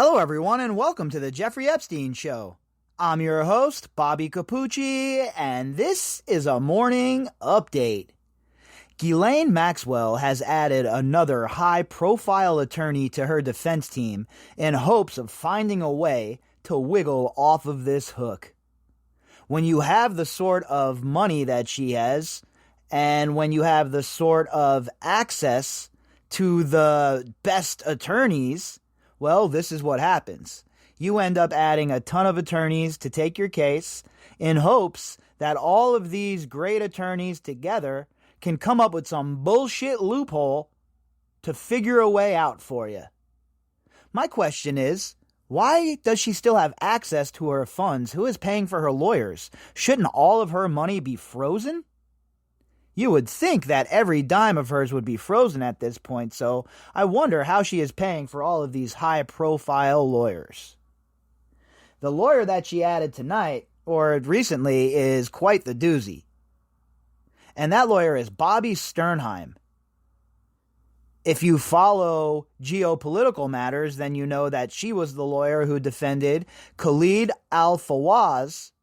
Hello, everyone, and welcome to the Jeffrey Epstein Show. I'm your host, Bobbycapucci, and this is a morning update. Ghislaine Maxwell has added another high-profile attorney to her defense team in hopes of finding a way to wiggle off of this hook. When you have the sort of money that she has, and when you have the sort of access to the best attorneys, well, this is what happens. You end up adding a ton of attorneys to take your case in hopes that all of these great attorneys together can come up with some bullshit loophole to figure a way out for you. My question is, why does she still have access to her funds? Who is paying for her lawyers? Shouldn't all of her money be frozen? You would think that every dime of hers would be frozen at this point, so I wonder how she is paying for all of these high-profile lawyers. The lawyer that she added tonight, or recently, is quite the doozy. And that lawyer is Bobbi Sternheim. If you follow geopolitical matters, then you know that she was the lawyer who defended Khalid al-Fawaz,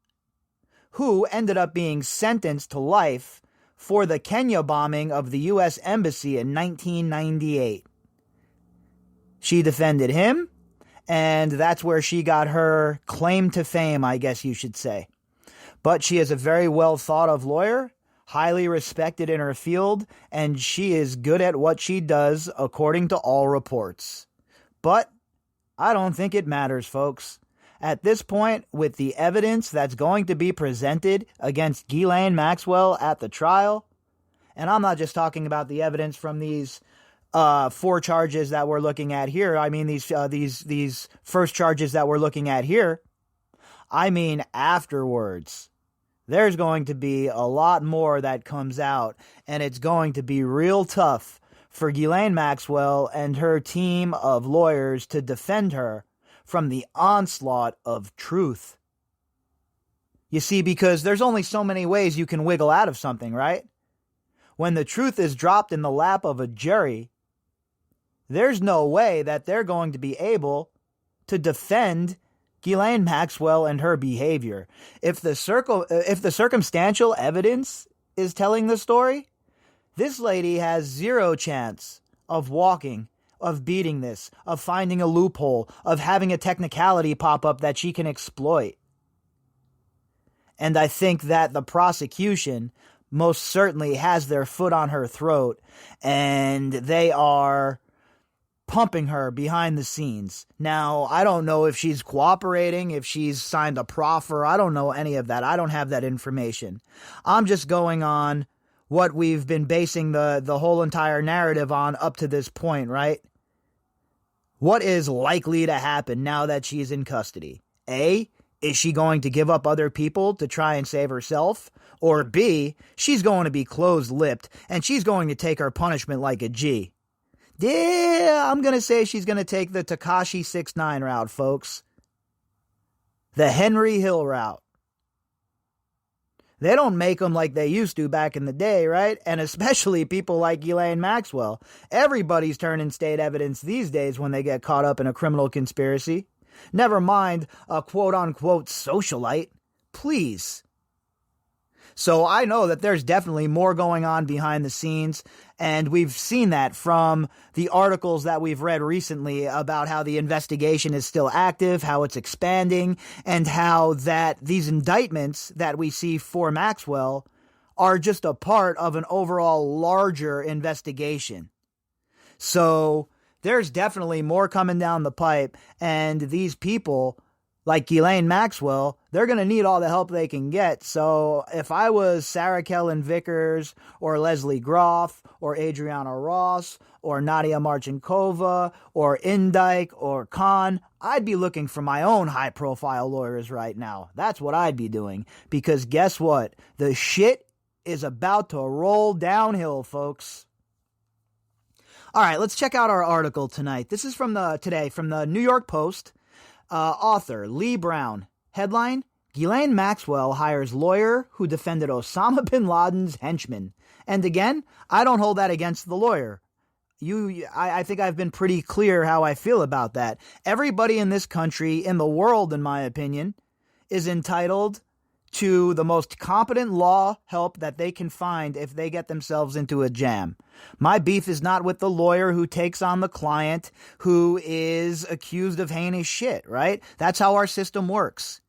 who ended up being sentenced to life for the Kenya bombing of the U.S. Embassy in 1998. She defended him, and that's where she got her claim to fame, I guess you should say. But she is a very well thought of lawyer, highly respected in her field, and she is good at what she does, according to all reports. But I don't think it matters, folks. At this point, with the evidence that's going to be presented against Ghislaine Maxwell at the trial, and I'm not just talking about the evidence from these 4 charges that we're looking at here. I mean these first charges that we're looking at here. I mean afterwards. There's going to be a lot more that comes out, and it's going to be real tough for Ghislaine Maxwell and her team of lawyers to defend her from the onslaught of truth. You see, because there's only so many ways you can wiggle out of something, right? When the truth is dropped in the lap of a jury, there's no way that they're going to be able to defend Ghislaine Maxwell and her behavior. If the circumstantial evidence is telling the story, this lady has zero chance of walking, of beating this, of finding a loophole, of having a technicality pop up that she can exploit. And I think that the prosecution most certainly has their foot on her throat, and they are pumping her behind the scenes. Now, I don't know if she's cooperating, if she's signed a proffer. I don't know any of that. I don't have that information. I'm just going on what we've been basing the whole entire narrative on up to this point, right? What is likely to happen now that she's in custody? A, is she going to give up other people to try and save herself? Or B, she's going to be closed-lipped and she's going to take her punishment like a G. Yeah, I'm going to say she's going to take the Tekashi 6ix9ine route, folks. The Henry Hill route. They don't make them like they used to back in the day, right? And especially people like Ghislaine Maxwell. Everybody's turning state evidence these days when they get caught up in a criminal conspiracy. Never mind a quote-unquote socialite. Please. So I know that there's definitely more going on behind the scenes, and we've seen that from the articles that we've read recently about how the investigation is still active, how it's expanding, and how that these indictments that we see for Maxwell are just a part of an overall larger investigation. So there's definitely more coming down the pipe, and these people like Ghislaine Maxwell, they're going to need all the help they can get. So if I was Sarah Kellen Vickers or Leslie Groff or Adriana Ross or Nadia Marchinkova or Indike or Khan, I'd be looking for my own high-profile lawyers right now. That's what I'd be doing. Because guess what? The shit is about to roll downhill, folks. All right, let's check out our article tonight. This is from the New York Post. Author Lee Brown. Headline: Ghislaine Maxwell hires lawyer who defended Osama bin Laden's henchman. And again, I don't hold that against the lawyer. I think I've been pretty clear how I feel about that. Everybody in this country, in the world, in my opinion, is entitled to the most competent law help that they can find if they get themselves into a jam. My beef is not with the lawyer who takes on the client who is accused of heinous shit, right? That's how our system works.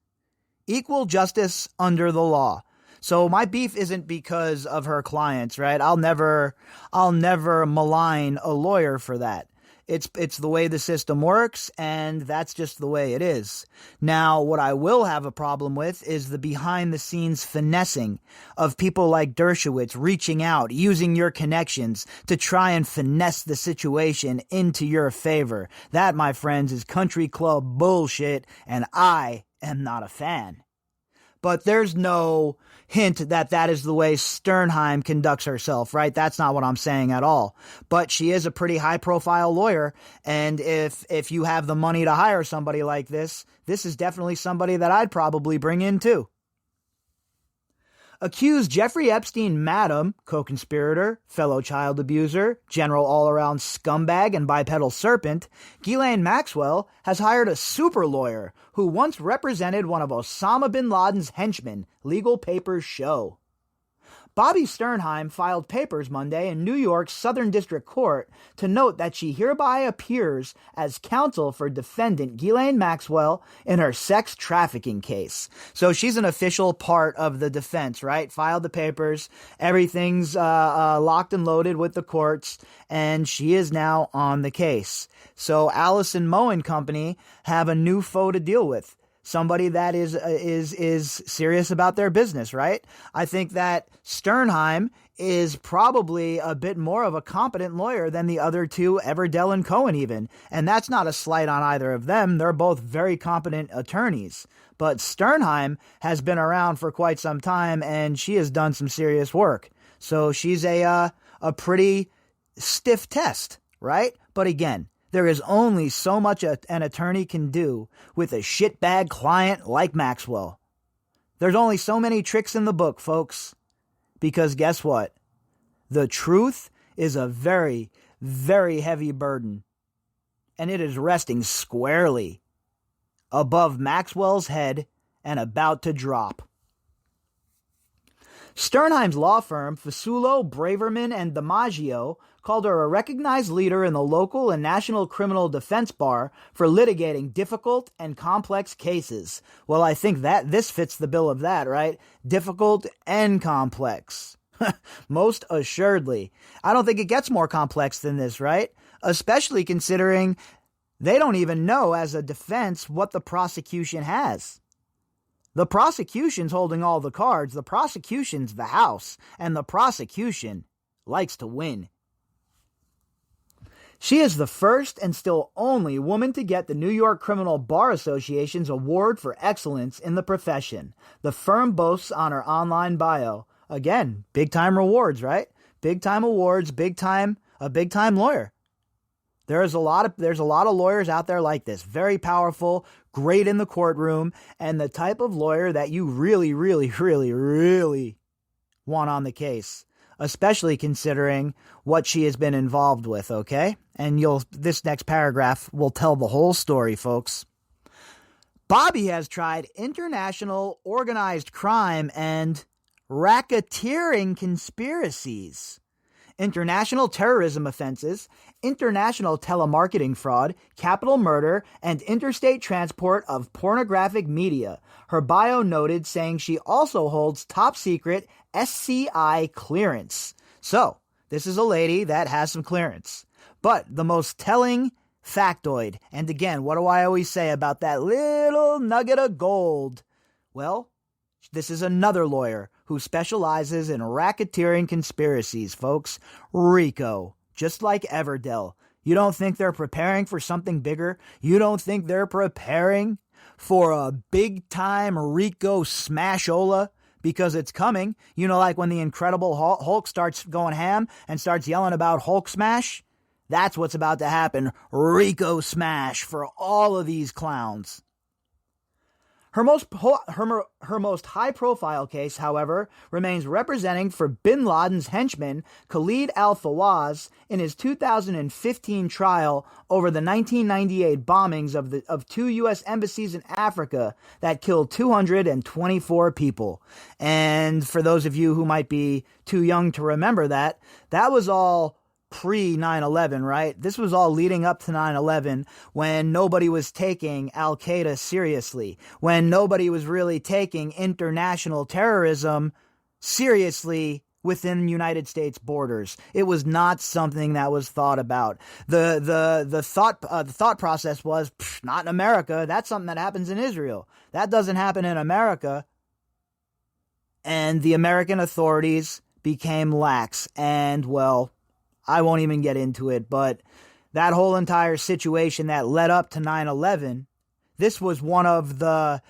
Equal justice under the law. So my beef isn't because of her clients, right? I'll never malign a lawyer for that. It's the way the system works, and that's just the way it is. Now, what I will have a problem with is the behind-the-scenes finessing of people like Dershowitz reaching out, using your connections to try and finesse the situation into your favor. That, my friends, is country club bullshit, and I am not a fan. But there's no hint that that is the way Sternheim conducts herself, right? That's not what I'm saying at all. But she is a pretty high-profile lawyer, and if you have the money to hire somebody like this is definitely somebody that I'd probably bring in too. Accused Jeffrey Epstein madam, co-conspirator, fellow child abuser, general all-around scumbag and bipedal serpent, Ghislaine Maxwell has hired a super lawyer who once represented one of Osama bin Laden's henchmen, legal papers show. Bobbi Sternheim filed papers Monday in New York's Southern District Court to note that she hereby appears as counsel for defendant Ghislaine Maxwell in her sex trafficking case. So she's an official part of the defense, right? Filed the papers, everything's locked and loaded with the courts, and she is now on the case. So Allison Moe and company have a new foe to deal with. Somebody that is serious about their business, right? I think that Sternheim is probably a bit more of a competent lawyer than the other two, Everdell and Cohen even. And that's not a slight on either of them. They're both very competent attorneys. But Sternheim has been around for quite some time, and she has done some serious work. So she's a pretty stiff test, right? But again, there is only so much an attorney can do with a shitbag client like Maxwell. There's only so many tricks in the book, folks. Because guess what? The truth is a very, very heavy burden. And it is resting squarely above Maxwell's head and about to drop. Sternheim's law firm, Fasulo, Braverman, and DiMaggio, called her a recognized leader in the local and national criminal defense bar for litigating difficult and complex cases. Well, I think that this fits the bill of that, right? Difficult and complex. Most assuredly. I don't think it gets more complex than this, right? Especially considering they don't even know as a defense what the prosecution has. The prosecution's holding all the cards, the prosecution's the house, and the prosecution likes to win. She is the first and still only woman to get the New York Criminal Bar Association's Award for Excellence in the profession. The firm boasts on her online bio. Again, big-time rewards, right? Big-time awards, a big-time lawyer. There's a lot of lawyers out there like this. Very powerful, great in the courtroom, and the type of lawyer that you really, really, really, really want on the case, especially considering what she has been involved with, okay? And this next paragraph will tell the whole story, folks. Bobbi has tried international organized crime and racketeering conspiracies, international terrorism offenses, international telemarketing fraud, capital murder, and interstate transport of pornographic media. Her bio noted, saying she also holds top secret SCI clearance. So, this is a lady that has some clearance. But the most telling factoid, and again, what do I always say about that little nugget of gold? Well, this is another lawyer who specializes in racketeering conspiracies, folks. RICO, just like Everdell. You don't think they're preparing for something bigger? You don't think they're preparing for a big-time RICO smashola? Because it's coming. You know, like when the Incredible Hulk starts going ham and starts yelling about Hulk smash? That's what's about to happen. RICO smash for all of these clowns. Her most high-profile case, however, remains representing for bin Laden's henchman Khalid al-Fawaz in his 2015 trial over the 1998 bombings of 2 U.S. embassies in Africa that killed 224 people. And for those of you who might be too young to remember that was all pre-9/11, right? This was all leading up to 9/11 when nobody was taking Al-Qaeda seriously, when nobody was really taking international terrorism seriously within United States borders. It was not something that was thought about. The thought process was, not in America. That's something that happens in Israel. That doesn't happen in America. And the American authorities became lax, and well, I won't even get into it, but that whole entire situation that led up to 9/11, this was one of the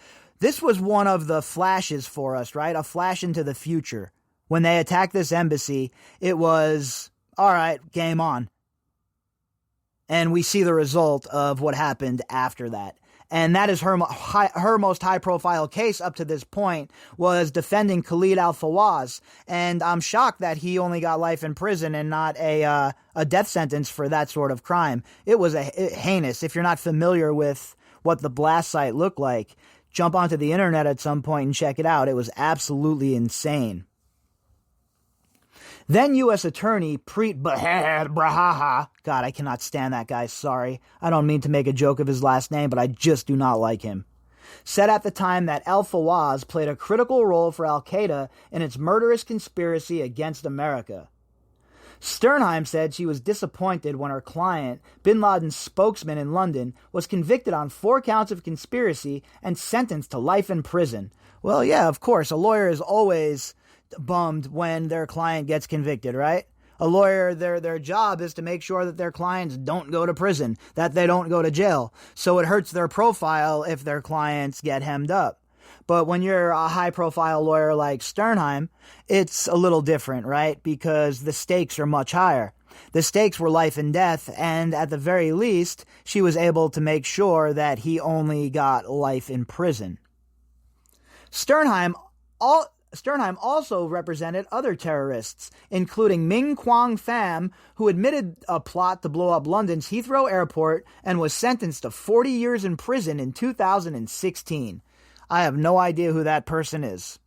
flashes for us, right? A flash into the future. When they attacked this embassy, it was, all right, game on. And we see the result of what happened after that. And that is her most high-profile case up to this point, was defending Khalid al-Fawaz. And I'm shocked that he only got life in prison and not a death sentence for that sort of crime. It was heinous. If you're not familiar with what the blast site looked like, jump onto the internet at some point and check it out. It was absolutely insane. Then U.S. Attorney Preet Bharara, God, I cannot stand that guy, sorry. I don't mean to make a joke of his last name, but I just do not like him, said at the time that al-Fawaz played a critical role for Al-Qaeda in its murderous conspiracy against America. Sternheim said she was disappointed when her client, bin Laden's spokesman in London, was convicted on 4 counts of conspiracy and sentenced to life in prison. Well, yeah, of course, a lawyer is always bummed when their client gets convicted, right? A lawyer, their job is to make sure that their clients don't go to prison, that they don't go to jail. So it hurts their profile if their clients get hemmed up. But when you're a high-profile lawyer like Sternheim, it's a little different, right? Because the stakes are much higher. The stakes were life and death, and at the very least, she was able to make sure that he only got life in prison. Sternheim also represented other terrorists, including Ming Quang Pham, who admitted a plot to blow up London's Heathrow Airport and was sentenced to 40 years in prison in 2016. I have no idea who that person is.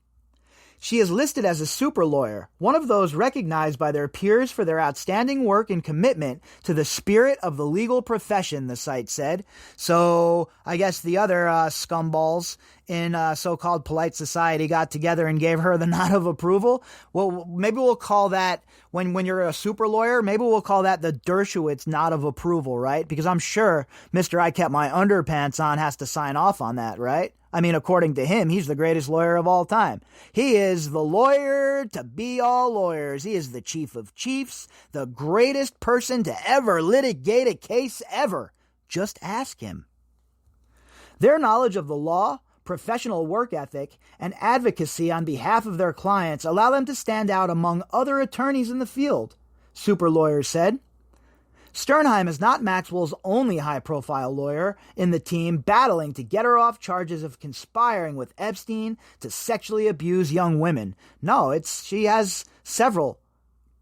She is listed as a super lawyer, one of those recognized by their peers for their outstanding work and commitment to the spirit of the legal profession, the site said. So I guess the other scumballs in so-called polite society got together and gave her the nod of approval. Well, maybe we'll call that, when you're a super lawyer, maybe we'll call that the Dershowitz nod of approval, right? Because I'm sure Mr. I Kept My Underpants On has to sign off on that, right? I mean, according to him, he's the greatest lawyer of all time. He is the lawyer to be all lawyers. He is the chief of chiefs, the greatest person to ever litigate a case ever. Just ask him. Their knowledge of the law, professional work ethic, and advocacy on behalf of their clients allow them to stand out among other attorneys in the field, super lawyers said. Sternheim is not Maxwell's only high-profile lawyer in the team battling to get her off charges of conspiring with Epstein to sexually abuse young women. No, she has several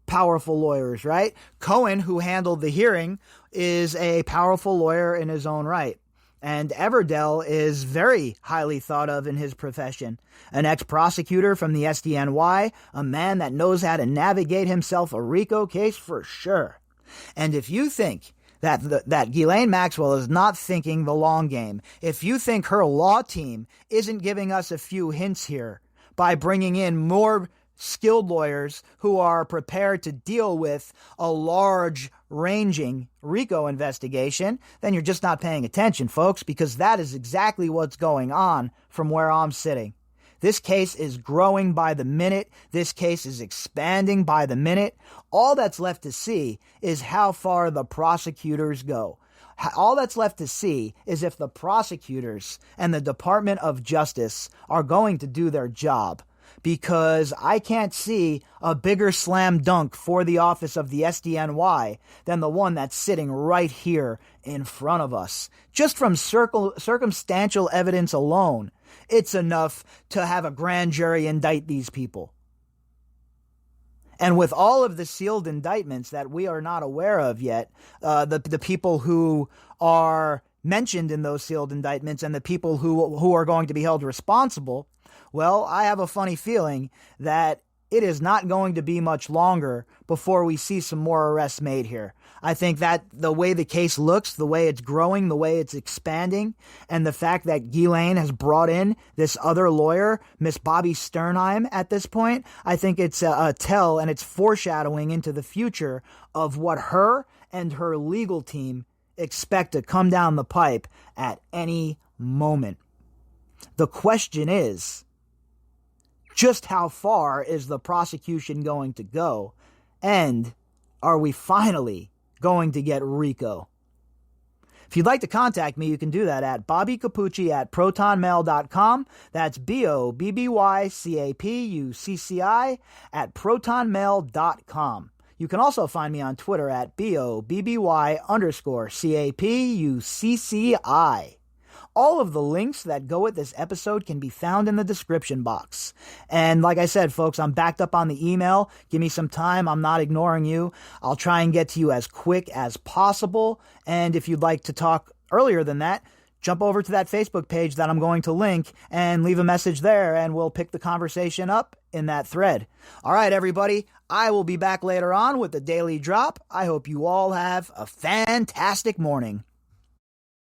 powerful lawyers, right? Cohen, who handled the hearing, is a powerful lawyer in his own right. And Everdell is very highly thought of in his profession. An ex-prosecutor from the SDNY, a man that knows how to navigate himself a RICO case for sure. And if you think that Ghislaine Maxwell is not thinking the long game, if you think her law team isn't giving us a few hints here by bringing in more skilled lawyers who are prepared to deal with a large-ranging RICO investigation, then you're just not paying attention, folks, because that is exactly what's going on from where I'm sitting. This case is growing by the minute. This case is expanding by the minute. All that's left to see is how far the prosecutors go. All that's left to see is if the prosecutors and the Department of Justice are going to do their job. Because I can't see a bigger slam dunk for the office of the SDNY than the one that's sitting right here in front of us. Just from circumstantial evidence alone, it's enough to have a grand jury indict these people. And with all of the sealed indictments that we are not aware of yet, the people who are mentioned in those sealed indictments and the people who are going to be held responsible, well, I have a funny feeling that it is not going to be much longer before we see some more arrests made here. I think that the way the case looks, the way it's growing, the way it's expanding, and the fact that Ghislaine has brought in this other lawyer, Miss Bobbi Sternheim, at this point, I think it's a tell, and it's foreshadowing into the future of what her and her legal team expect to come down the pipe at any moment. The question is, just how far is the prosecution going to go? And are we finally going to get RICO? If you'd like to contact me, you can do that at bobbycapucci@protonmail.com. That's BOBBYCAPUCCI at protonmail.com. You can also find me on Twitter at BOBBY_CAPUCCI. All of the links that go with this episode can be found in the description box. And like I said, folks, I'm backed up on the email. Give me some time. I'm not ignoring you. I'll try and get to you as quick as possible. And if you'd like to talk earlier than that, jump over to that Facebook page that I'm going to link and leave a message there, and we'll pick the conversation up in that thread. All right, everybody. I will be back later on with the Daily Drop. I hope you all have a fantastic morning.